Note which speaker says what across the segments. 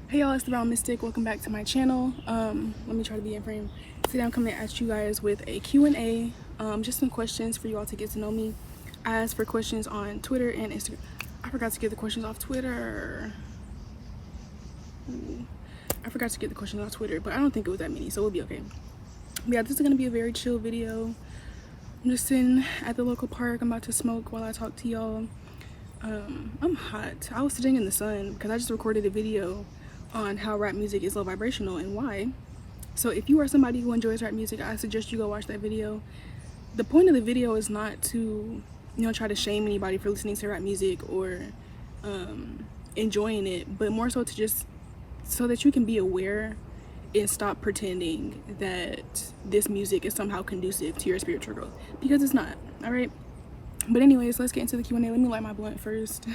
Speaker 1: Hey y'all, it's the Brown Mystic. Welcome back to my channel. Let me try to be in frame. Today I'm coming at you guys with a Q&A, just some questions for you all to get to know me. I asked for questions on Twitter and Instagram. I forgot to get the questions off Twitter. I forgot to get the questions off Twitter, but I don't think it was that many, so we'll be okay. But yeah, this is gonna be a very chill video. I'm just sitting at the local park. I'm about to smoke while I talk to y'all. I'm hot. I was sitting in the sun because I just recorded a video on how rap music is low vibrational and why. So if you are somebody who enjoys rap music, I suggest you go watch that video. The point of the video is not to, try to shame anybody for listening to rap music or enjoying it, but more so to just so that you can be aware and stop pretending that this music is somehow conducive to your spiritual growth, because it's not. All right. But anyways, let's get into the Q&A. Let me light my blunt first.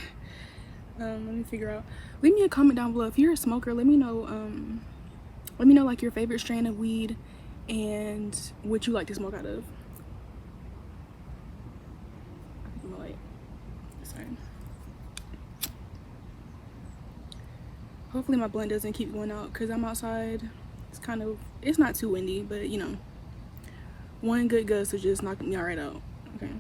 Speaker 1: Let me figure out. Leave me a comment down below if you're a smoker. Let me know. Let me know like your favorite strain of weed and what you like to smoke out of. I think I'm gonna light. Sorry. Hopefully my blunt doesn't keep going out because I'm outside. It's not too windy, but one good gust will just knock me right out. Okay.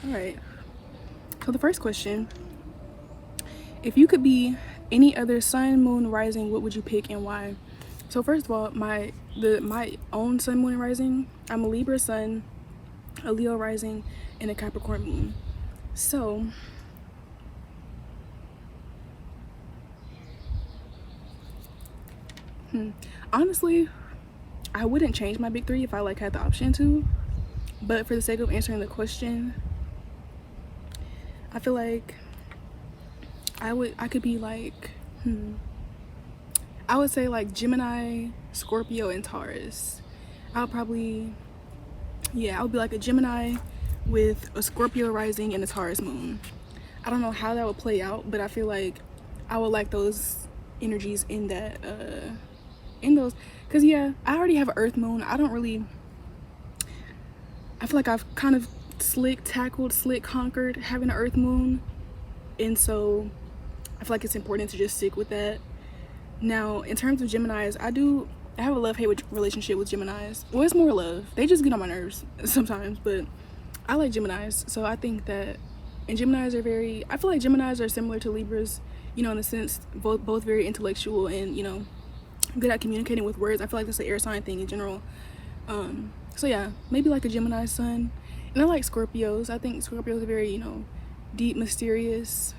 Speaker 1: Alright, so the first question: if you could be any other sun, moon, rising, what would you pick and why? So first of all, my own sun, moon, and rising, I'm a Libra sun, a Leo rising, and a Capricorn moon. So honestly, I wouldn't change my big three if I had the option to, but for the sake of answering the question, I feel like I could be I would say Gemini, Scorpio, and Taurus. I would be like a Gemini with a Scorpio rising and a Taurus moon. I don't know how that would play out, but I feel like I would like those energies in those, because I already have an Earth moon. I feel like I've kind of slick conquered having an Earth moon, and so I feel like it's important to just stick with that. Now in terms of Geminis, I have a love-hate relationship with Geminis. Well, it's more love. They just get on my nerves sometimes, but I like Geminis. So I think that, and Geminis are I feel like Geminis are similar to Libras, in a sense, both very intellectual and good at communicating with words. I feel like that's an air sign thing in general. So yeah, maybe like a Gemini sun. And I like Scorpios. I think Scorpios are very, deep, mysterious,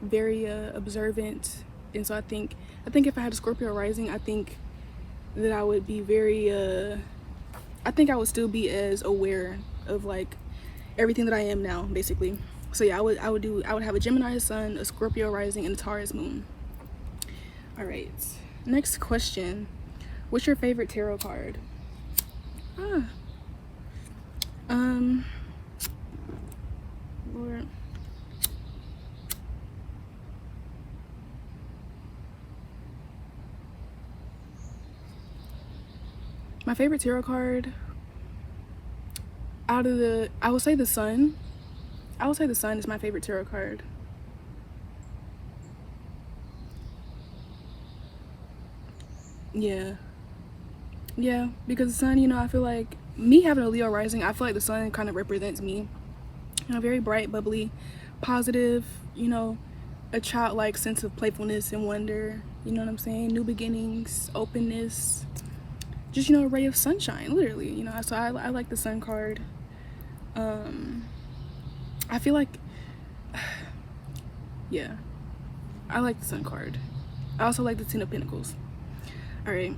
Speaker 1: very observant. And so I think if I had a Scorpio rising, I think that I would be I think I would still be as aware of everything that I am now, basically. So yeah, I would have a Gemini sun, a Scorpio rising, and a Taurus moon. All right, next question: what's your favorite tarot card? Lord. My favorite tarot card I would say the Sun. I would say the Sun is my favorite tarot card. Yeah, because the Sun, I feel like me having a Leo rising, I feel like the Sun kind of represents me. Very bright, bubbly, positive, a childlike sense of playfulness and wonder, you know what I'm saying? New beginnings, openness, just, a ray of sunshine, literally, so I like the Sun card. I feel like, yeah, I like the Sun card. I also like the Ten of Pentacles. All right.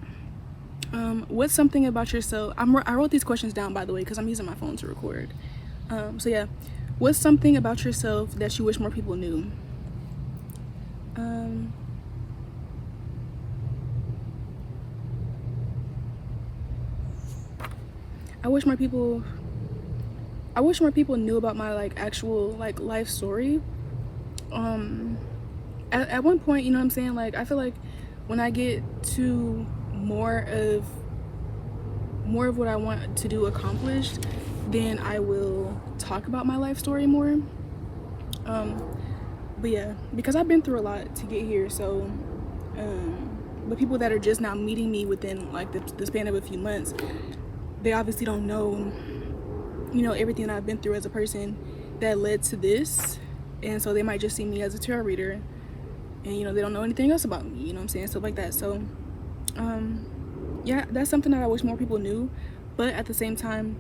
Speaker 1: What's something about yourself? I wrote these questions down, by the way, because I'm using my phone to record. So yeah, what's something about yourself that you wish more people knew? I wish more people knew about my actual life story. At one point, you know what I'm saying, I feel like when I get to more of more of what I want to do accomplished, then I will talk about my life story more. But yeah, because I've been through a lot to get here, so but people that are just now meeting me within like the span of a few months, they obviously don't know, you know, everything that I've been through as a person that led to this, and so they might just see me as a tarot reader, and you know, they don't know anything else about me, you know what I'm saying, stuff like that. So yeah, that's something that I wish more people knew, but at the same time,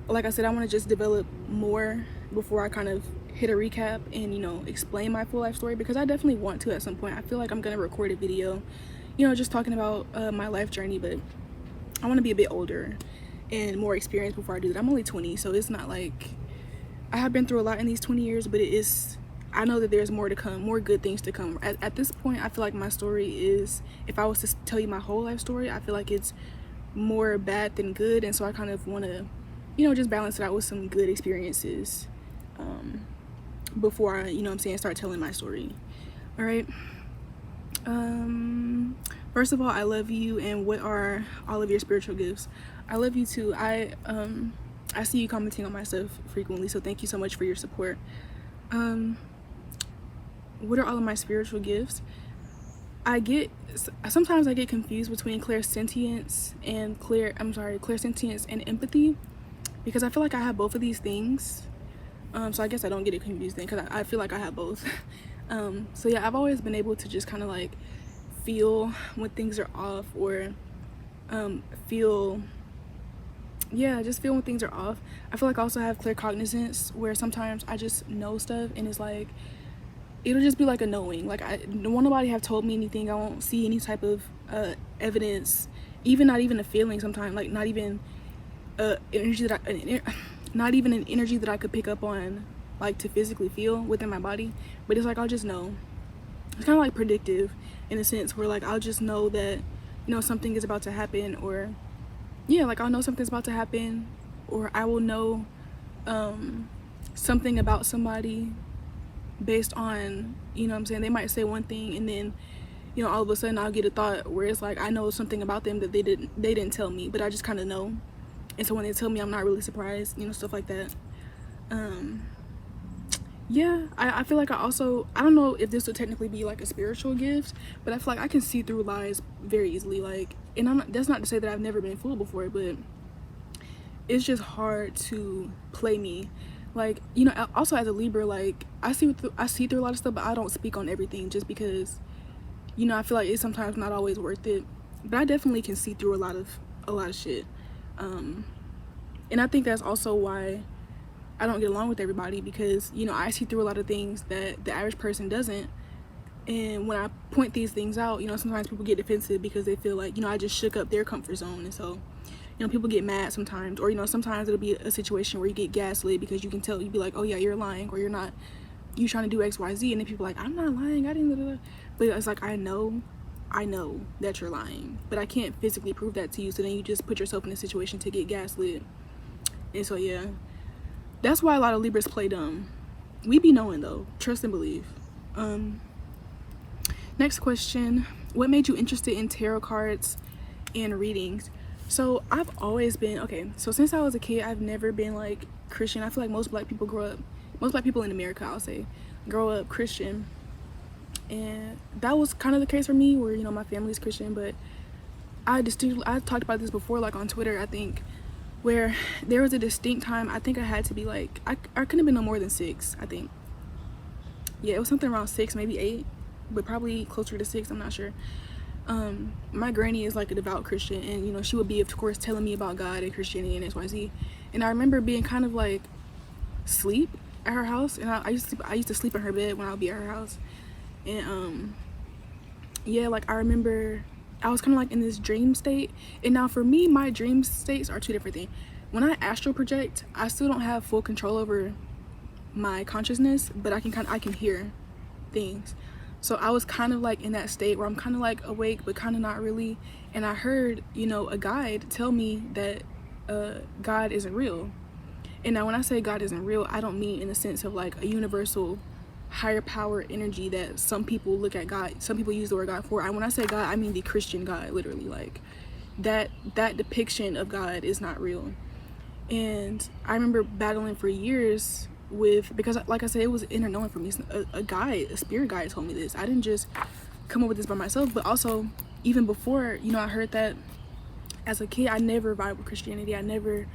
Speaker 1: like I said, I want to just develop more before I kind of hit a recap and, you know, explain my full life story, because I definitely want to at some point. I feel like I'm gonna record a video, you know, just talking about my life journey, but I want to be a bit older and more experienced before I do that. I'm only 20, so it's not like I have been through a lot in these 20 years, but it is, I know that there's more to come, more good things to come. At this point, I feel like my story is, if I was to tell you my whole life story, I feel like it's more bad than good, and so I kind of want to, you know, just balance it out with some good experiences before I, you know what I'm saying, start telling my story. All right. First of all, I love you, and what are all of your spiritual gifts? I love you too. I see you commenting on my stuff frequently, so thank you so much for your support. What are all of my spiritual gifts? Sometimes I get confused between clairsentience and clairsentience and empathy, because I feel like I have both of these things. So I guess I don't get it confused then, because I feel like I have both. So yeah, I've always been able to just kind of like feel when things are off, or just feel when things are off. I feel like I also have claircognizance, where sometimes I just know stuff and it's like, it'll just be like a knowing. Like nobody have told me anything. I won't see any type of evidence, not even a feeling sometimes, like not even energy not even an energy that I could pick up on, like to physically feel within my body. But it's like, I'll just know. It's kind of like predictive in a sense, where like I'll just know that, you know, something is about to happen, or yeah, like I'll know something's about to happen, or I will know something about somebody based on, you know what I'm saying, they might say one thing, and then, you know, all of a sudden I'll get a thought where it's like, I know something about them that they didn't tell me, but I just kind of know. And so when they tell me, I'm not really surprised, you know, stuff like that. Yeah, I feel like I don't know if this would technically be like a spiritual gift, but I feel like I can see through lies very easily. Like, and that's not to say that I've never been fooled before, but it's just hard to play me. Like, you know, also as a Libra, like I see through a lot of stuff, but I don't speak on everything, just because, you know, I feel like it's sometimes not always worth it. But I definitely can see through a lot of shit. And I think that's also why I don't get along with everybody, because, you know, I see through a lot of things that the average person doesn't. And when I point these things out, you know, sometimes people get defensive because they feel like, you know, I just shook up their comfort zone. And so, you know, people get mad sometimes, or, you know, sometimes it'll be a situation where you get gaslit, because you can tell, you'd be like, oh yeah, you're lying, or you're not, you trying to do XYZ, and then people are like, I'm not lying, I didn't, blah, blah, blah. But it's like, I know that you're lying, but I can't physically prove that to you, so then you just put yourself in a situation to get gaslit. And so yeah, that's why a lot of Libras play dumb. We be knowing though, trust and believe. Next question, what made you interested in tarot cards and readings? So I've always been, so since I was a kid, I've never been like Christian. I feel like most black people in America, I'll say, grow up Christian. And that was kind of the case for me, where, you know, my family's Christian, but I talked about this before, like on Twitter, I think, where there was a distinct time, I think I had to be like, I couldn't have been no more than 6, I think. Yeah, it was something around 6, maybe 8, but probably closer to 6, I'm not sure. My granny is like a devout Christian, and, you know, she would be, of course, telling me about God and Christianity and XYZ. And I remember being kind of like sleep at her house, and I used to sleep in her bed when I would be at her house. And yeah, like I remember I was kind of like in this dream state. And now for me, my dream states are two different things. When I astral project, I still don't have full control over my consciousness, but I can hear things. So I was kind of like in that state where I'm kind of like awake, but kind of not really. And I heard, you know, a guide tell me that God isn't real. And now when I say God isn't real, I don't mean in the sense of like a universal higher power energy that some people look at God, some people use the word God for. When I say God, I mean the Christian God, literally, like that depiction of God is not real. And I remember battling for years with, because like I said, it was inner knowing for me. A spirit guide told me this. I didn't just come up with this by myself, but also even before, you know, I heard that as a kid. I never vibed with Christianity. I never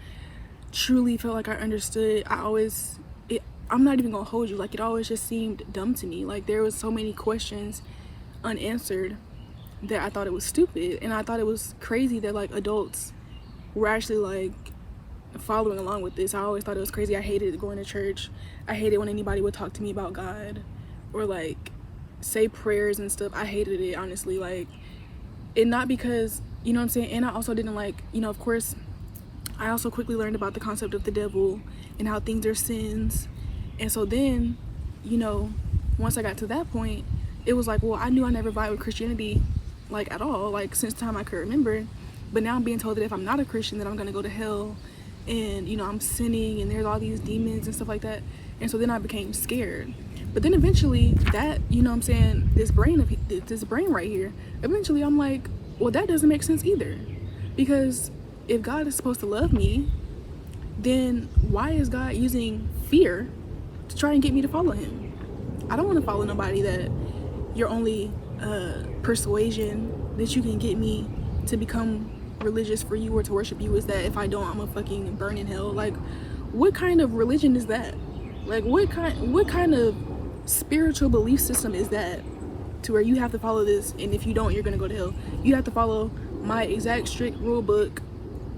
Speaker 1: truly felt like I understood. I'm not even gonna hold you, like, it always just seemed dumb to me. Like, there was so many questions unanswered that I thought it was stupid, and I thought it was crazy that like adults were actually like following along with this. I always thought it was crazy. I hated going to church. I hated when anybody would talk to me about God or like say prayers and stuff. I hated it, honestly. Like, and not because, you know what I'm saying, and I also didn't like, you know, of course I also quickly learned about the concept of the devil and how things are sins. And so then, you know, once I got to that point, it was like, well, I knew I never vibed with Christianity like at all, like since the time I could remember. But now I'm being told that if I'm not a Christian, that I'm gonna go to hell, and you know, I'm sinning and there's all these demons and stuff like that. And so then I became scared. But then eventually that, you know what I'm saying, this brain right here, eventually I'm like, well, that doesn't make sense either. Because if God is supposed to love me, then why is God using fear to try and get me to follow him? I don't want to follow nobody that your only persuasion that you can get me to become religious for you or to worship you is that if I don't, I'm gonna fucking burn in hell. Like, what kind of religion is that? Like, what kind of spiritual belief system is that, to where you have to follow this, and if you don't, you're gonna go to hell? You have to follow my exact strict rule book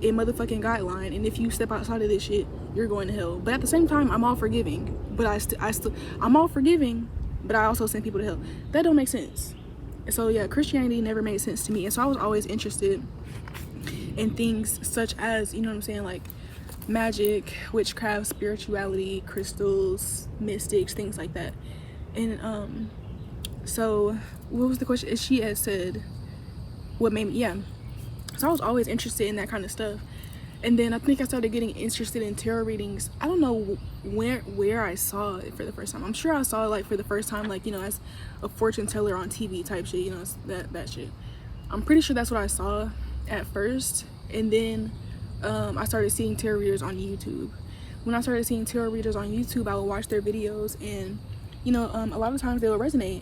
Speaker 1: and motherfucking guideline, and if you step outside of this shit, you're going to hell. But at the same time, I'm all forgiving, but I'm all forgiving, but I also send people to hell. That don't make sense. And so yeah, Christianity never made sense to me. And so I was always interested in things such as, you know what I'm saying, like magic, witchcraft, spirituality, crystals, mystics, things like that. And so what was the question? She had said what made me, yeah. So I was always interested in that kind of stuff. And then I think I started getting interested in tarot readings. I don't know where I saw it for the first time. I'm sure I saw it like for the first time, like, you know, as a fortune teller on TV type shit, you know, that shit. I'm pretty sure that's what I saw at first. And then I started seeing tarot readers on YouTube. When I started seeing tarot readers on YouTube, I would watch their videos, and you know, a lot of times they would resonate.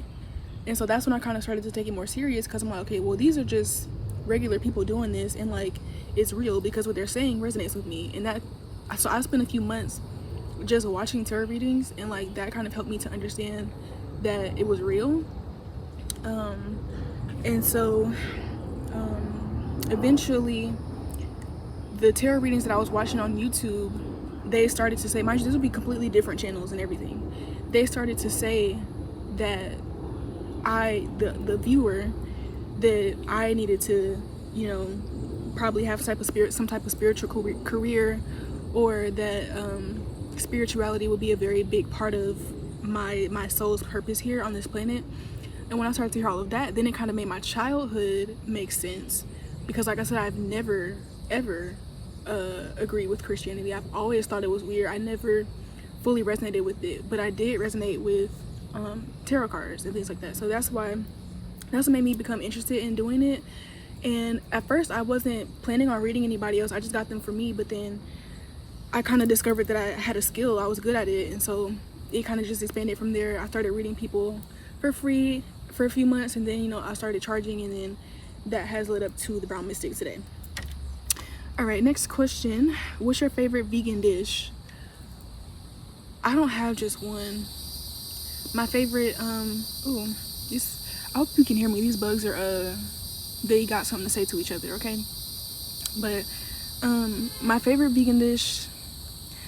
Speaker 1: And so that's when I kind of started to take it more serious, because I'm like, okay, well, these are just regular people doing this, and like, it's real because what they're saying resonates with me. And so I spent a few months just watching tarot readings, and like that kind of helped me to understand that it was real. And so eventually the tarot readings that I was watching on YouTube, they started to say, mind you, this would be completely different channels and everything. They started to say that the viewer, that I needed to, you know, probably have some type of spiritual career, or that spirituality would be a very big part of my soul's purpose here on this planet. And when I started to hear all of that, then it kind of made my childhood make sense, because like I said, I've never ever agreed with Christianity. I've always thought it was weird. I never fully resonated with it, but I did resonate with tarot cards and things like that. So that's what made me become interested in doing it. And at first I wasn't planning on reading anybody else. I just got them for me, but then I kind of discovered that I had a skill. I was good at it, and so it kind of just expanded from there. I started reading people for free for a few months, and then, you know, I started charging, and then that has led up to the brown mystic today. All right, next question. What's your favorite vegan dish? I don't have just one. My favorite, ooh, I hope you can hear me. These bugs are, they got something to say to each other, okay? But my favorite vegan dish,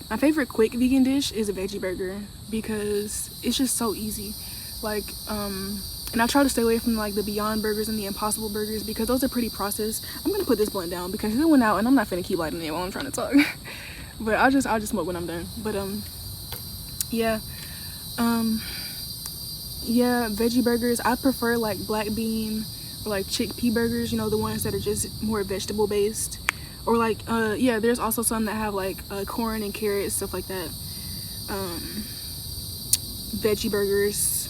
Speaker 1: my favorite quick vegan dish is a veggie burger, because it's just so easy. Like, and I try to stay away from like the Beyond Burgers and the Impossible Burgers, because those are pretty processed. I'm gonna put this blunt down because it went out, and I'm not finna keep lighting it while I'm trying to talk. But I'll just smoke when I'm done. But yeah, yeah, veggie burgers. I prefer like black bean or like chickpea burgers, you know, the ones that are just more vegetable based. Or like yeah, there's also some that have like corn and carrots, stuff like that. Veggie burgers.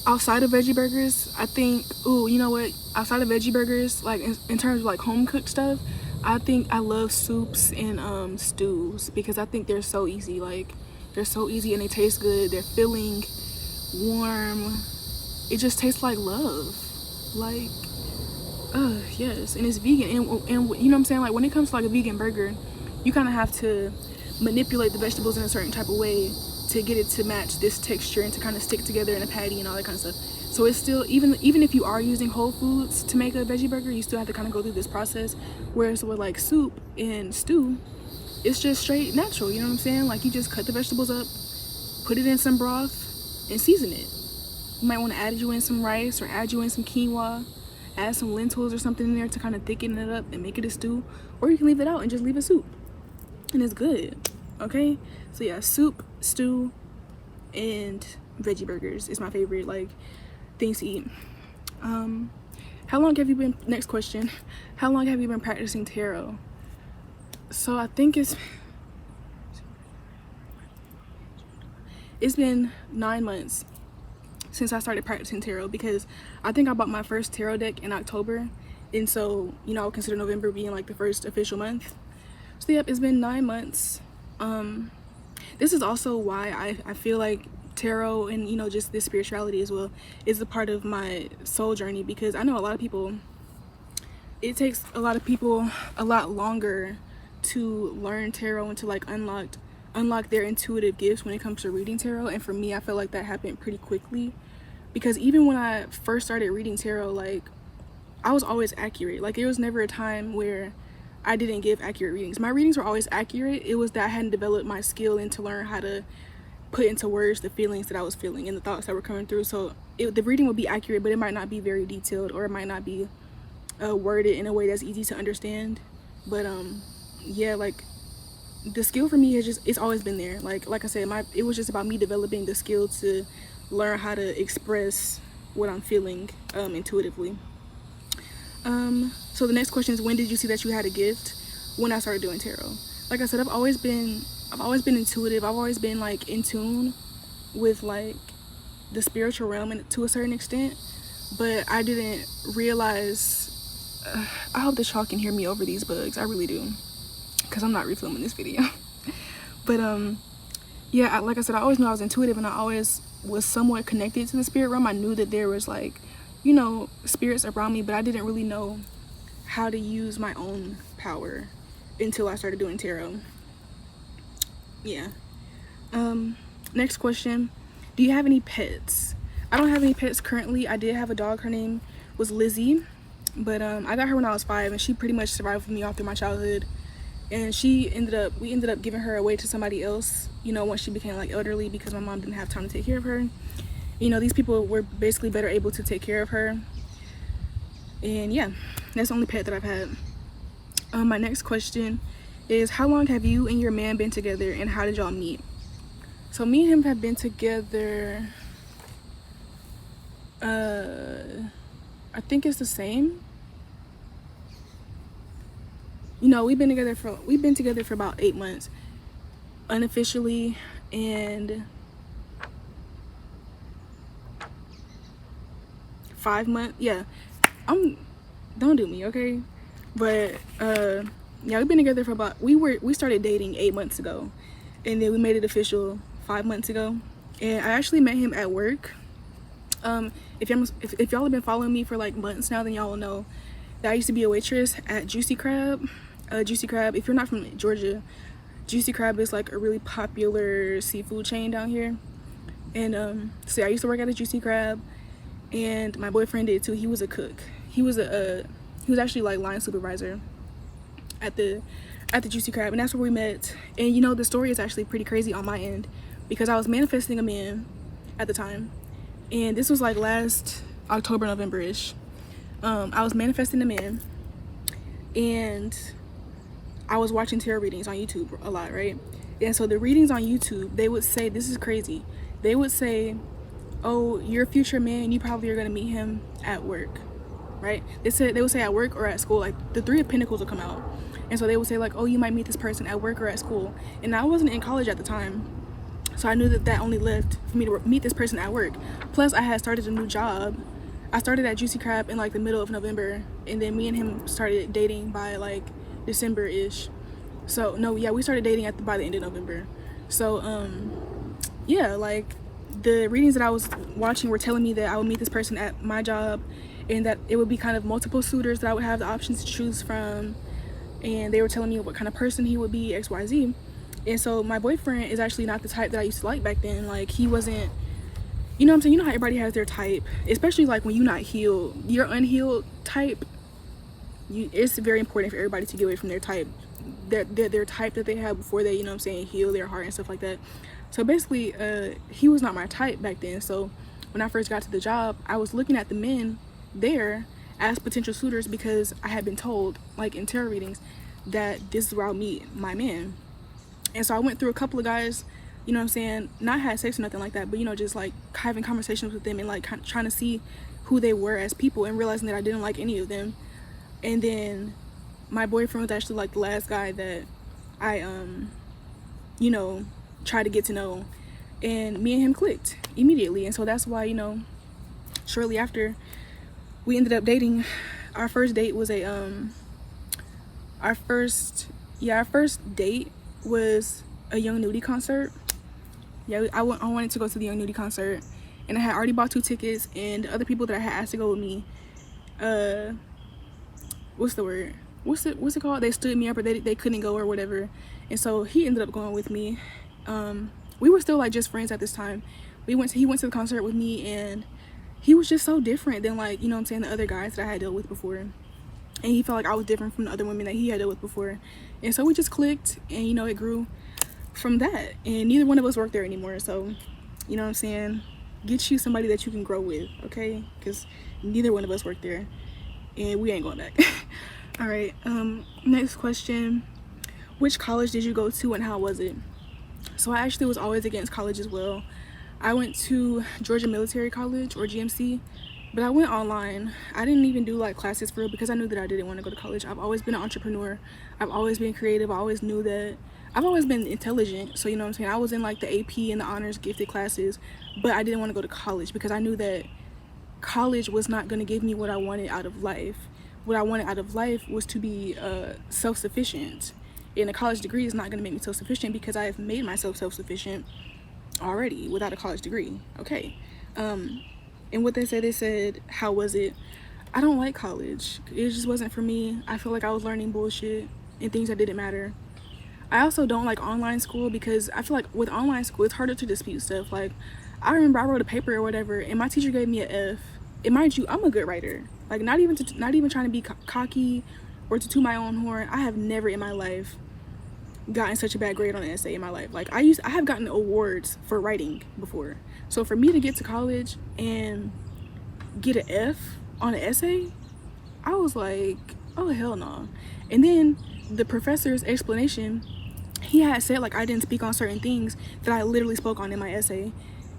Speaker 1: outside of veggie burgers, I think, ooh, you know what? Outside of veggie burgers, like in terms of like home cooked stuff, I think I love soups and stews because I think they're so easy. Like they're so easy and they taste good. They're filling, warm. It just tastes like love. Like, yes, and it's vegan. And you know what I'm saying? Like when it comes to like a vegan burger, you kind of have to manipulate the vegetables in a certain type of way to get it to match this texture and to kind of stick together in a patty and all that kind of stuff. So it's still, even if you are using whole foods to make a veggie burger, you still have to kind of go through this process. Whereas with like soup and stew, it's just straight natural, you know what I'm saying? Like you just cut the vegetables up, put it in some broth, and season it. You might want to add you in some rice or add you in some quinoa, add some lentils or something in there to kind of thicken it up and make it a stew. Or you can leave it out and just leave it soup. And it's good, okay? So yeah, soup, stew, and veggie burgers is my favorite like things to eat. How long have you been, next question, how long have you been practicing tarot? So I think it's been 9 months since I started practicing tarot, because I think I bought my first tarot deck in October, and so, you know, I would consider November being like the first official month. So yep, it's been 9 months. This is also why I feel like tarot and, you know, just this spirituality as well is a part of my soul journey, because I know a lot of people, it takes a lot of people a lot longer to learn tarot and to like unlock their intuitive gifts when it comes to reading tarot. And for me, I feel like that happened pretty quickly, because even when I first started reading tarot, like I was always accurate. Like there was never a time where I didn't give accurate readings. My readings were always accurate. It was that I hadn't developed my skill and to learn how to put into words the feelings that I was feeling and the thoughts that were coming through. So the reading would be accurate, but it might not be very detailed, or it might not be worded in a way that's easy to understand. But yeah, like the skill for me is just, it's always been there. Like I said, it was just about me developing the skill to learn how to express what I'm feeling intuitively. So the next question is, when did you see that you had a gift? When I started doing tarot. Like I said, I've always been intuitive. I've always been like in tune with like the spiritual realm and to a certain extent, but I didn't realize, I hope that y'all can hear me over these bugs. I really do, because I'm not refilming this video. But yeah, like I said, I always knew I was intuitive, and I always was somewhat connected to the spirit realm. I knew that there was like, you know, spirits around me, but I didn't really know how to use my own power until I started doing tarot. Yeah. Next question, do you have any pets? I don't have any pets currently. I did have a dog. Her name was Lizzie, but I got her when I was 5, and she pretty much survived with me all through my childhood. And we ended up giving her away to somebody else, you know, once she became like elderly, because my mom didn't have time to take care of her. You know, these people were basically better able to take care of her. And yeah, that's the only pet that I've had. My next question is, how long have you and your man been together, and how did y'all meet? So me and him have been together, I think it's the same. You know, we've been together for about 8 months unofficially, and 5 months, yeah. Don't do me, okay? But yeah, we've been together for about, we started dating 8 months ago, and then we made it official 5 months ago. And I actually met him at work. If y'all have been following me for like months now, then y'all will know that I used to be a waitress at Juicy Crab. Juicy Crab, if you're not from Georgia, Juicy Crab is like a really popular seafood chain down here. And so yeah, I used to work at a Juicy Crab, and my boyfriend did too. He was a cook. He was actually like line supervisor at the Juicy Crab, and that's where we met. And you know, the story is actually pretty crazy on my end, because I was manifesting a man at the time, and this was like last October, November-ish. I was manifesting a man, and I was watching tarot readings on YouTube a lot, right? And so the readings on YouTube, they would say, this is crazy, they would say, oh, your future man, you probably are going to meet him at work, right? They would say at work or at school. Like the 3 of Pentacles would come out, and so they would say like, oh, you might meet this person at work or at school. And I wasn't in college at the time, So I knew that that only left for me to meet this person at work. Plus I had started a new job. I started at Juicy Crab in like the middle of November, and then me and him started dating by like December-ish. So no, yeah, we started dating by the end of November. So yeah, like the readings that I was watching were telling me that I would meet this person at my job, and that it would be kind of multiple suitors that I would have the options to choose from, and they were telling me what kind of person he would be, XYZ. And so my boyfriend is actually not the type that I used to like back then. Like, he wasn't, you know what I'm saying? You know how everybody has their type, especially like when you're not healed. Your unhealed type, it's very important for everybody to get away from their type, their type that they have before they, you know what I'm saying, heal their heart and stuff like that. So basically, he was not my type back then. So when I first got to the job, I was looking at the men there as potential suitors because I had been told, like in tarot readings, that this is where I'll meet my man. And so I went through a couple of guys, you know what I'm saying, not had sex or nothing like that, but, you know, just like having conversations with them and like trying to see who they were as people, and realizing that I didn't like any of them. And then my boyfriend was actually like the last guy that I you know, tried to get to know, and me and him clicked immediately. And so that's why, you know, shortly after we ended up dating. Our first date was our first date was a Young Nudie concert. Yeah, I wanted to go to the Young Nudie concert, and I had already bought 2 tickets, and the other people that I had asked to go with me, what's the word? What's it called? They stood me up, or they couldn't go or whatever. And so he ended up going with me. We were still like just friends at this time. He went to the concert with me, and he was just so different than, like, you know what I'm saying, the other guys that I had dealt with before. And he felt like I was different from the other women that he had dealt with before. And so we just clicked, and, you know, it grew from that. And neither one of us worked there anymore. So, you know what I'm saying, get you somebody that you can grow with, okay? Because neither one of us worked there, and we ain't going back. All right, next question. Which college did you go to, and how was it? So I actually was always against college as well. I went to Georgia Military College, or GMC, but I went online. I didn't even do like classes for real because I knew that I didn't want to go to college. I've always been an entrepreneur. I've always been creative. I always knew that. I've always been intelligent. So, you know what I'm saying, I was in like the AP and the honors gifted classes, but I didn't want to go to college because I knew that college was not going to give me what I wanted out of life. What I wanted out of life was to be self-sufficient. And a college degree is not going to make me self-sufficient because I have made myself self-sufficient already without a college degree. Okay. And what they said, how was it? I don't like college. It just wasn't for me. I feel like I was learning bullshit and things that didn't matter. I also don't like online school because I feel like with online school, it's harder to dispute stuff. Like, I remember I wrote a paper or whatever, and my teacher gave me an F. And mind you, I'm a good writer. Like, not even trying to be cocky or to toot my own horn. I have never in my life gotten such a bad grade on an essay in my life. Like, I have gotten awards for writing before. So for me to get to college and get an F on an essay, I was like, oh hell no. And then the professor's explanation, he had said like I didn't speak on certain things that I literally spoke on in my essay.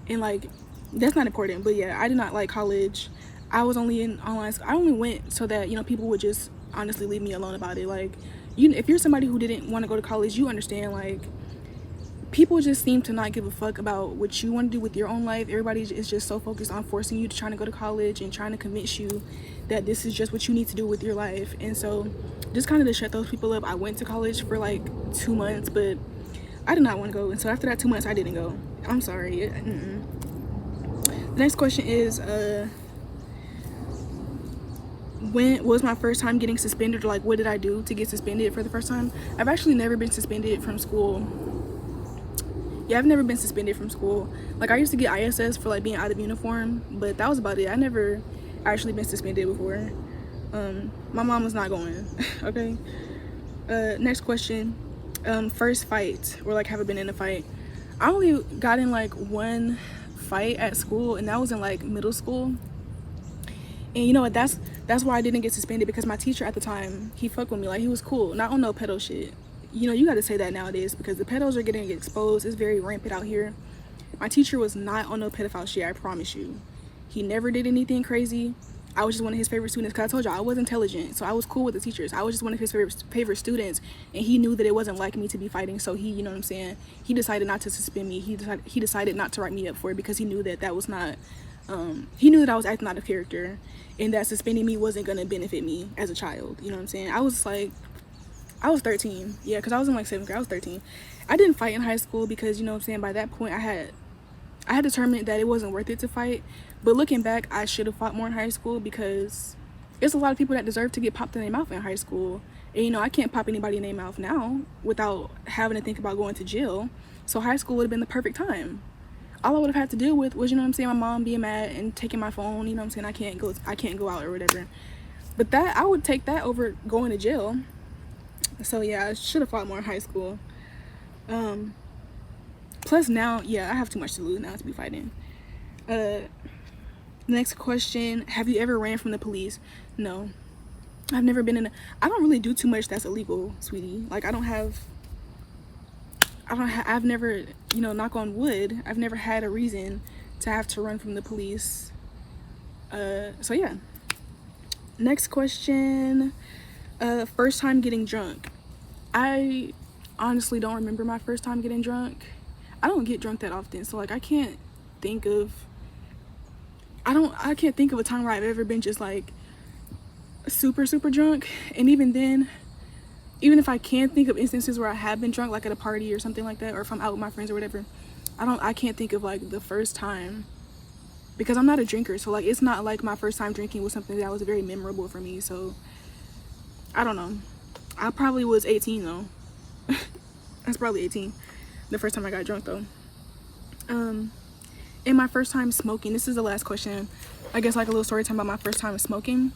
Speaker 1: And like, that's not important. But yeah, I did not like college. I was only in online school. I only went so that, you know, people would just honestly leave me alone about it. Like, if you're somebody who didn't want to go to college, you understand, like, people just seem to not give a fuck about what you want to do with your own life. Everybody is just so focused on forcing you to trying to go to college and trying to convince you that this is just what you need to do with your life. And so just kind of to shut those people up, I went to college for like 2 months, but I did not want to go. And so after that 2 months, I didn't go. I'm sorry. The next question is, when was my first time getting suspended, or like what did I do to get suspended for the first time? I've actually never been suspended from school. Yeah, I've never been suspended from school. Like, I used to get ISS for like being out of uniform, but that was about it. I never actually been suspended before. My mom was not going. Okay. Next question. First fight, or like have I been in a fight? I only got in like one fight at school, and that was in like middle school. And you know what, that's why I didn't get suspended, because my teacher at the time, he fucked with me. Like, he was cool, not on no pedo shit. You know, you gotta say that nowadays, because the pedos are getting exposed. It's very rampant out here. My teacher was not on no pedophile shit, I promise you. He never did anything crazy. I was just one of his favorite students, because I told y'all I was intelligent, so I was cool with the teachers. I was just one of his favorite students, and he knew that it wasn't like me to be fighting, so he, you know what I'm saying, he decided not to suspend me. He decided not to write me up for it, because he knew that was not, he knew that I was acting out of character, and that suspending me wasn't going to benefit me as a child, you know what I'm saying. I was 13, yeah, because I was in like 7th grade. I was 13. I didn't fight in high school because, you know what I'm saying, by that point I had determined that it wasn't worth it to fight. But looking back, I should have fought more in high school, because there's a lot of people that deserve to get popped in their mouth in high school. And, you know, I can't pop anybody in their mouth now without having to think about going to jail. So high school would have been the perfect time. All I would have had to deal with was, you know what I'm saying, my mom being mad and taking my phone, you know what I'm saying, I can't go out or whatever. But I would take that over going to jail. So yeah, I should have fought more in high school. Plus now, yeah, I have too much to lose now to be fighting. Next question, have you ever ran from the police? No, I've never been in I don't really do too much that's illegal, sweetie. Like I've never, you know, knock on wood, I've never had a reason to have to run from the police. So yeah. Next question, first time getting drunk. I honestly don't remember my first time getting drunk. I don't get drunk that often, so like I can't think of a time where I've ever been just like super drunk. And even then, even if I can think of instances where I have been drunk, like at a party or something like that, or if I'm out with my friends or whatever, I can't think of like the first time, because I'm not a drinker. So like it's not like my first time drinking was something that was very memorable for me. So I don't know, I probably was 18 though. That's probably 18 the first time I got drunk though. And my first time smoking, this is the last question, I guess, like a little story time about my first time smoking.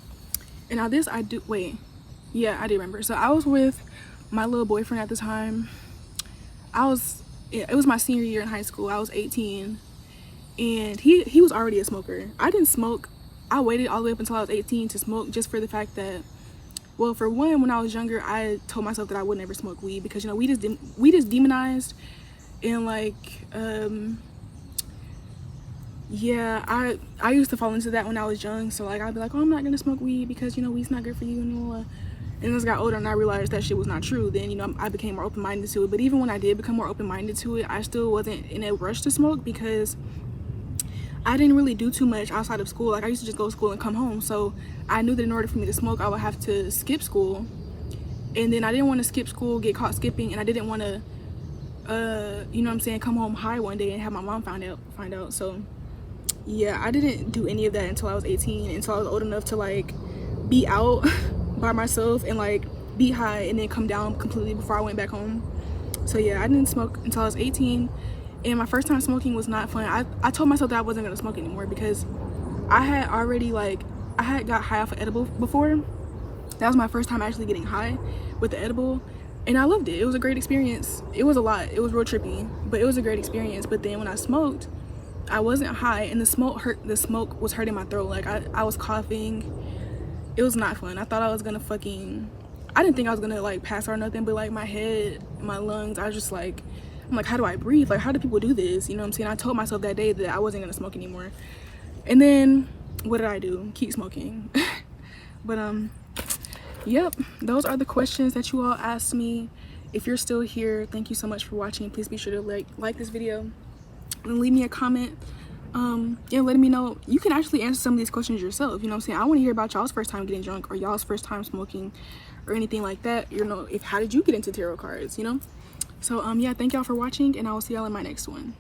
Speaker 1: And now this I do remember. So I was with my little boyfriend at the time. It was my senior year in high school. I was 18, and he was already a smoker. I didn't smoke. I waited all the way up until I was 18 to smoke, just for the fact that, well, for one, when I was younger, I told myself that I would never smoke weed, because, you know, we just demonized. And like yeah, I used to fall into that when I was young. So like I'd be like, oh, I'm not gonna smoke weed because, you know, weed's not good for you, and as I got older and I realized that shit was not true, then, you know, I became more open-minded to it. But even when I did become more open-minded to it, I still wasn't in a rush to smoke, because I didn't really do too much outside of school. Like I used to just go to school and come home. So I knew that in order for me to smoke, I would have to skip school, and then I didn't want to skip school, get caught skipping, and I didn't want to you know what I'm saying, come home high one day and have my mom find out. So yeah, I didn't do any of that until I was 18, until I was old enough to like be out by myself and like be high and then come down completely before I went back home. So yeah, I didn't smoke until I was 18, and my first time smoking was not fun. I told myself that I wasn't gonna smoke anymore, because I had got high off of edible before. That was my first time actually getting high with the edible, and I loved it. It was a great experience. It was a lot. It was real trippy, but it was a great experience. But then when I smoked, I wasn't high, and the smoke was hurting my throat. Like I was coughing. It was not fun. I thought I was gonna I didn't think I was gonna like pass out or nothing, but like my head, my lungs, I was just like, I'm like, how do I breathe? Like, how do people do this? You know what I'm saying? I told myself that day that I wasn't gonna smoke anymore. And then what did I do? Keep smoking. But yep, those are the questions that you all asked me. If you're still here, thank you so much for watching. Please be sure to like this video and leave me a comment, yeah, letting me know. You can actually answer some of these questions yourself, you know what I'm saying? I want to hear about y'all's first time getting drunk, or y'all's first time smoking, or anything like that. You know, how did you get into tarot cards, you know? So yeah, thank y'all for watching, and I will see y'all in my next one.